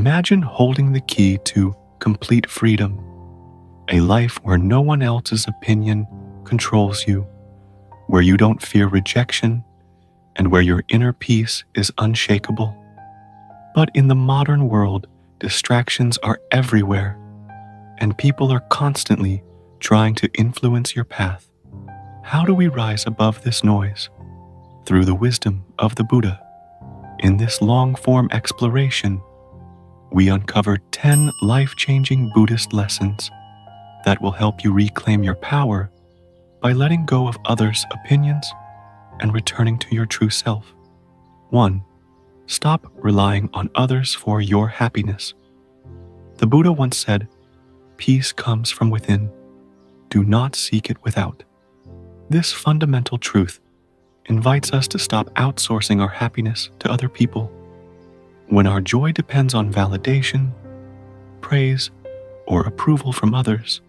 Imagine holding the key to complete freedom, a life where no one else's opinion controls you, where you don't fear rejection, and where your inner peace is unshakable. But in the modern world, distractions are everywhere, and people are constantly trying to influence your path. How do we rise above this noise? Through the wisdom of the Buddha. In this long-form exploration, we uncover 10 life-changing Buddhist lessons that will help you reclaim your power by letting go of others' opinions and returning to your true self. 1. Stop relying on others for your happiness. The Buddha once said, "Peace comes from within. Do not seek it without." This fundamental truth invites us to stop outsourcing our happiness to other people. When our joy depends on validation, praise, or approval from others,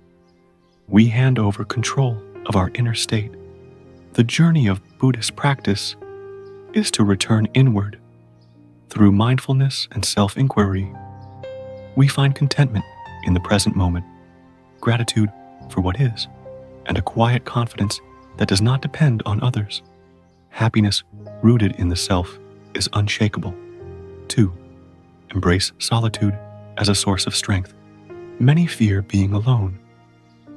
we hand over control of our inner state. The journey of Buddhist practice is to return inward. Through mindfulness and self-inquiry, we find contentment in the present moment, gratitude for what is, and a quiet confidence that does not depend on others. Happiness rooted in the self is unshakable. 2. Embrace solitude as a source of strength. Many fear being alone,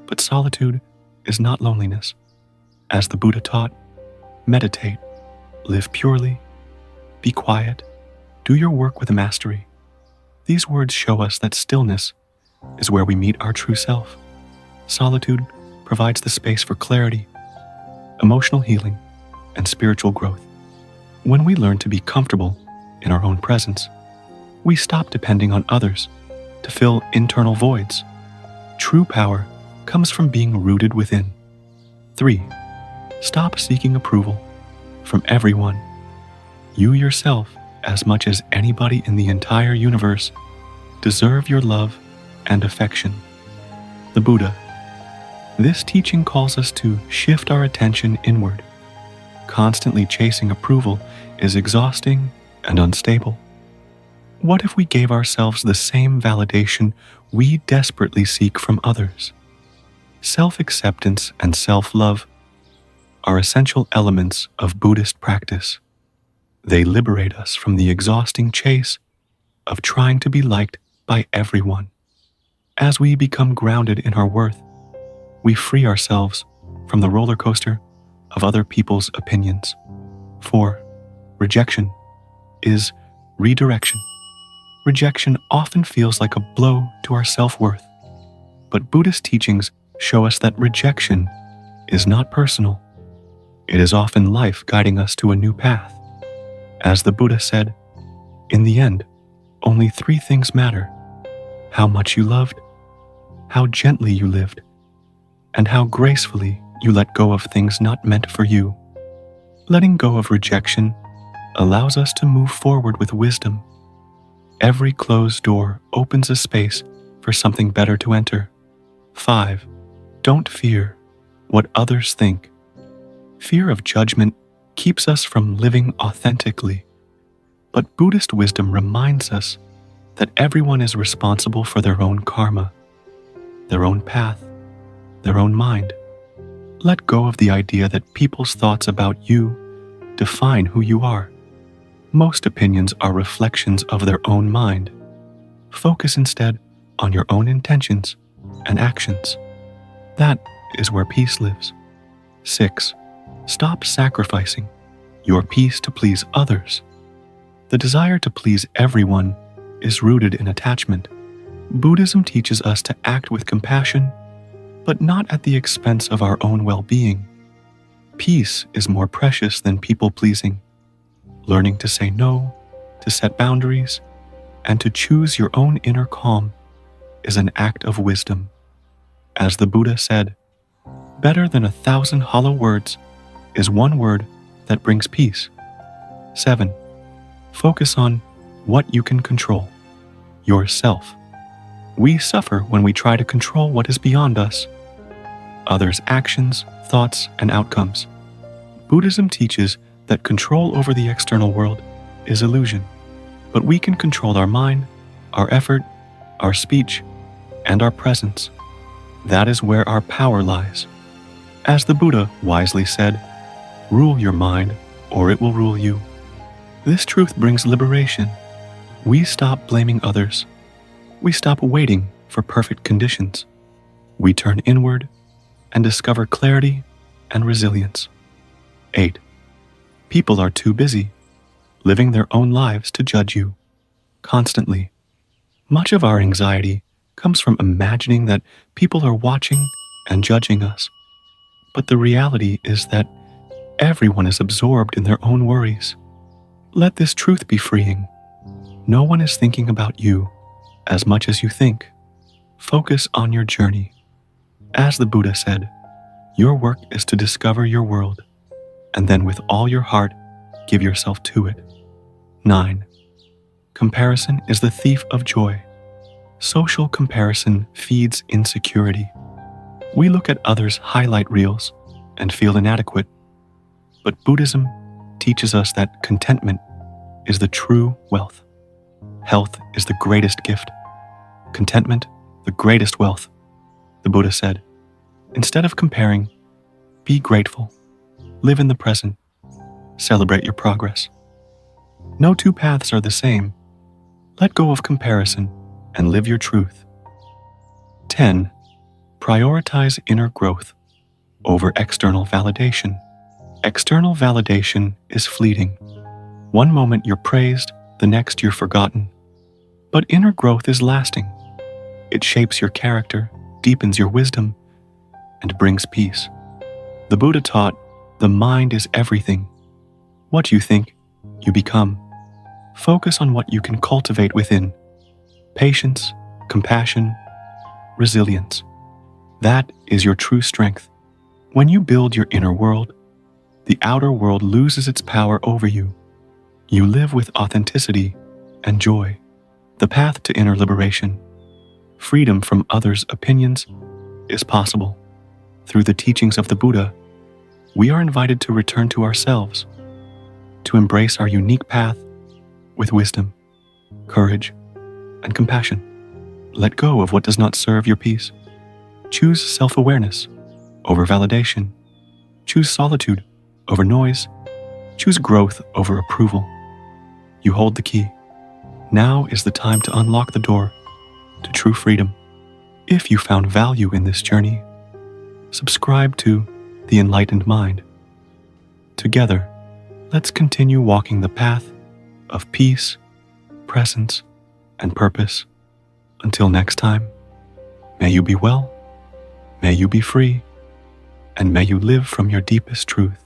but solitude is not loneliness. As the Buddha taught, meditate, live purely, be quiet, do your work with mastery. These words show us that stillness is where we meet our true self. Solitude provides the space for clarity, emotional healing, and spiritual growth. When we learn to be comfortable in our own presence, we stop depending on others to fill internal voids. True power comes from being rooted within. 3. Stop seeking approval from everyone. You yourself, as much as anybody in the entire universe, deserve your love and affection. The Buddha. This teaching calls us to shift our attention inward. Constantly chasing approval is exhausting and unstable. What if we gave ourselves the same validation we desperately seek from others? Self-acceptance and self-love are essential elements of Buddhist practice. They liberate us from the exhausting chase of trying to be liked by everyone. As we become grounded in our worth, we free ourselves from the roller coaster of other people's opinions. 4. Rejection is redirection. Rejection often feels like a blow to our self-worth, but Buddhist teachings show us that rejection is not personal. It is often life guiding us to a new path. As the Buddha said, in the end, only 3 things matter: how much you loved, how gently you lived, and how gracefully you let go of things not meant for you. Letting go of rejection allows us to move forward with wisdom. Every closed door opens a space for something better to enter. 5. Don't fear what others think. Fear of judgment keeps us from living authentically. But Buddhist wisdom reminds us that everyone is responsible for their own karma, their own path, their own mind. Let go of the idea that people's thoughts about you define who you are. Most opinions are reflections of their own mind. Focus instead on your own intentions and actions. That is where peace lives. 6. Stop sacrificing your peace to please others. The desire to please everyone is rooted in attachment. Buddhism teaches us to act with compassion, but not at the expense of our own well-being. Peace is more precious than people-pleasing. Learning to say no, to set boundaries, and to choose your own inner calm is an act of wisdom. As the Buddha said, better than 1,000 hollow words is one word that brings peace. 7. Focus on what you can control: yourself. We suffer when we try to control what is beyond us: others' actions, thoughts, and outcomes. Buddhism teaches that control over the external world is illusion, but we can control our mind, our effort, our speech, and our presence. That is where our power lies. As the Buddha wisely said, rule your mind, or it will rule you. This truth brings liberation. We stop blaming others. We stop waiting for perfect conditions. We turn inward and discover clarity and resilience. 8. People are too busy, living their own lives to judge you constantly. Much of our anxiety comes from imagining that people are watching and judging us. But the reality is that everyone is absorbed in their own worries. Let this truth be freeing. No one is thinking about you as much as you think. Focus on your journey. As the Buddha said, your work is to discover your world, and then with all your heart, give yourself to it. 9. Comparison is the thief of joy. Social comparison feeds insecurity. We look at others' highlight reels and feel inadequate. But Buddhism teaches us that contentment is the true wealth. Health is the greatest gift. Contentment, the greatest wealth. The Buddha said, instead of comparing, be grateful. Live in the present. Celebrate your progress. No two paths are the same. Let go of comparison and live your truth. 10. Prioritize inner growth over external validation. External validation is fleeting. One moment you're praised, the next you're forgotten. But inner growth is lasting. It shapes your character, deepens your wisdom, and brings peace. The Buddha taught, the mind is everything. What you think, you become. Focus on what you can cultivate within. Patience, compassion, resilience. That is your true strength. When you build your inner world, the outer world loses its power over you. You live with authenticity and joy. The path to inner liberation, freedom from others' opinions, is possible. Through the teachings of the Buddha, we are invited to return to ourselves, to embrace our unique path with wisdom, courage, and compassion. Let go of what does not serve your peace. Choose self-awareness over validation. Choose solitude over noise. Choose growth over approval. You hold the key. Now is the time to unlock the door to true freedom. If you found value in this journey, subscribe to the Enlightened Mind. Together, let's continue walking the path of peace, presence, and purpose. Until next time, may you be well, may you be free, and may you live from your deepest truth.